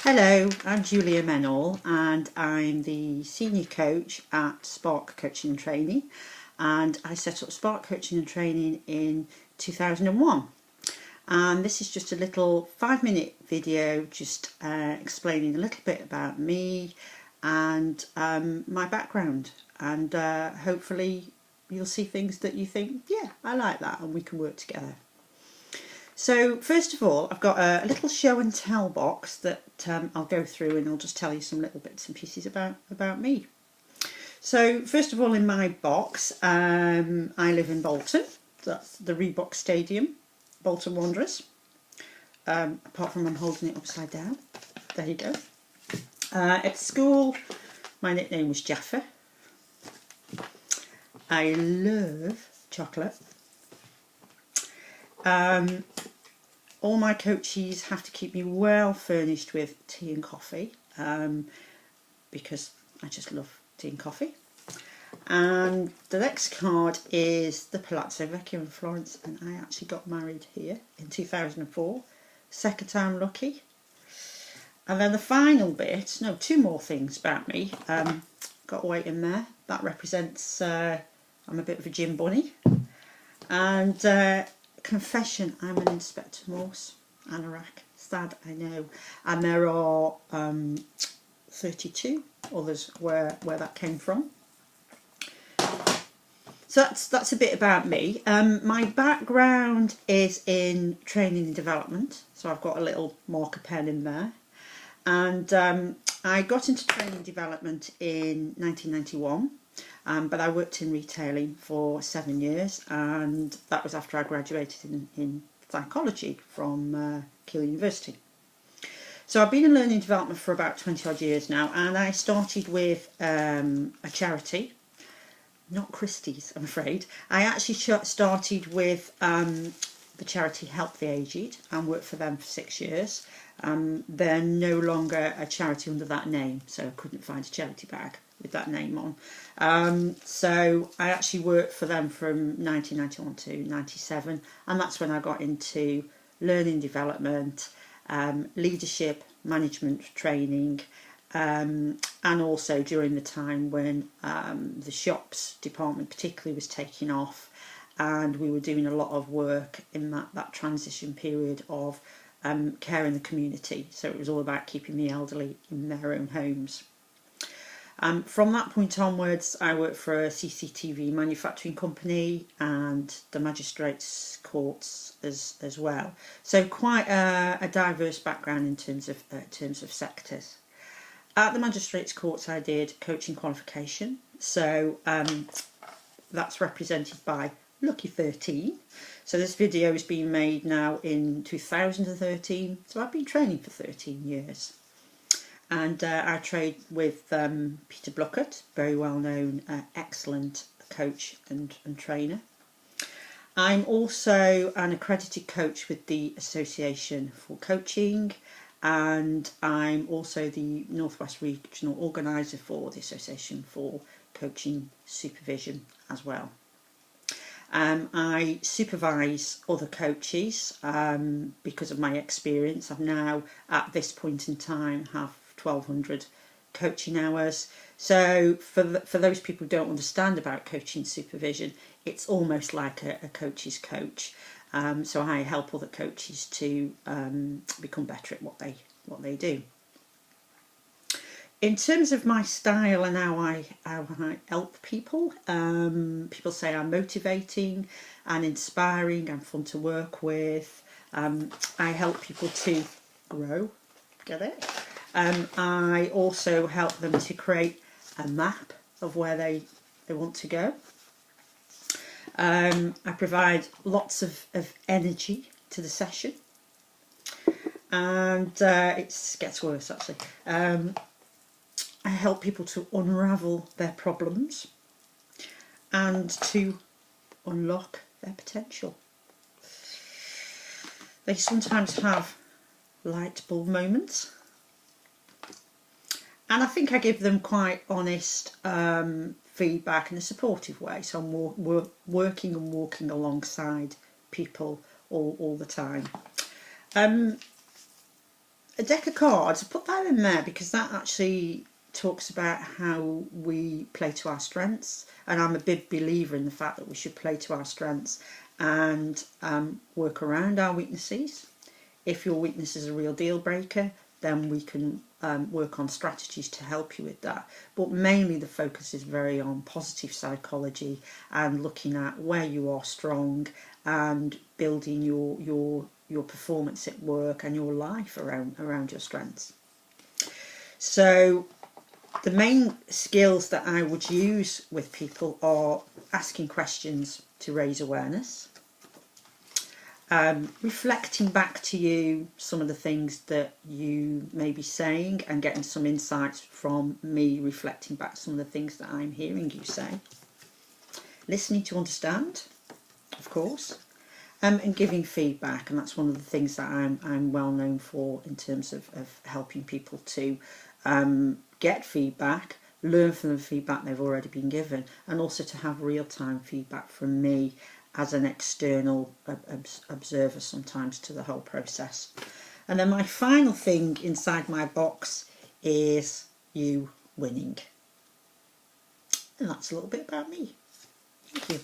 Hello, I'm Julia Menaul and I'm the Senior Coach at Spark Coaching and Training, and I set up Spark Coaching and Training in 2001. And this is just a little 5-minute video just explaining a little bit about me and my background, and hopefully you'll see things that you think, yeah, I like that, and we can work together. So first of all, I've got a little show and tell box that I'll go through, and I'll just tell you some little bits and pieces about me. So first of all, in my box, I live in Bolton. That's the Reebok Stadium, Bolton Wanderers. Apart from I'm holding it upside down. There you go. At school, my nickname was Jaffa. I love chocolate. All my coaches have to keep me well furnished with tea and coffee, because I just love tea and coffee. And the next card is the Palazzo Vecchio in Florence, and I actually got married here in 2004. Second time lucky. And then the final bit, no, two more things about me. Got weight in there. That represents I'm a bit of a gym bunny. And confession, I'm an Inspector Morse anorak. Sad, I know. And there are 32 others where that came from. So that's a bit about me. My background is in training and development, so I've got a little marker pen in there. And I got into training and development in 1991. But I worked in retailing for 7 years, and that was after I graduated in psychology from Keele University. So I've been in learning and development for about 20 odd years now, and I started with a charity, not Christie's, I'm afraid. I actually started with the charity Help the Aged and worked for them for 6 years. They're no longer a charity under that name, so I couldn't find a charity bag with that name on. So I actually worked for them from 1991 to 97, and that's when I got into learning development, leadership, management training, and also during the time when the shops department particularly was taking off, and we were doing a lot of work in that transition period of care in the community. So it was all about keeping the elderly in their own homes. From that point onwards, I worked for a CCTV manufacturing company and the magistrates' courts as well. So quite a diverse background in terms of sectors. At the magistrates' courts, I did coaching qualification. So that's represented by Lucky 13. So this video is being made now in 2013. So I've been training for 13 years. And I trained with Peter Blockett, very well known, excellent coach and trainer. I'm also an accredited coach with the Association for Coaching, and I'm also the Northwest Regional Organiser for the Association for Coaching Supervision as well. I supervise other coaches because of my experience. I've now, at this point in time, have 1,200 coaching hours. So for those people who don't understand about coaching supervision, it's almost like a coach's coach. So I help other coaches to become better at what they do. In terms of my style and how I help people, people say I'm motivating and inspiring, I'm fun to work with. I help people to grow, get it? I also help them to create a map of where they want to go. I provide lots of energy to the session, and it gets worse actually. I help people to unravel their problems and to unlock their potential. They sometimes have light bulb moments, and I think I give them quite honest feedback in a supportive way. So I'm working and walking alongside people all the time. a deck of cards, I put that in there because that actually talks about how we play to our strengths, and I'm a big believer in the fact that we should play to our strengths and work around our weaknesses. If your weakness is a real deal breaker, then we can work on strategies to help you with that. But mainly the focus is very on positive psychology and looking at where you are strong and building your performance at work and your life around your strengths. So the main skills that I would use with people are asking questions to raise awareness, reflecting back to you some of the things that you may be saying and getting some insights from me reflecting back some of the things that I'm hearing you say, listening to understand, of course, and giving feedback. And that's one of the things that I'm well known for in terms of helping people to get feedback, learn from the feedback they've already been given, and also to have real-time feedback from me as an external observer sometimes to the whole process. And then my final thing inside my box is you winning. And that's a little bit about me. Thank you.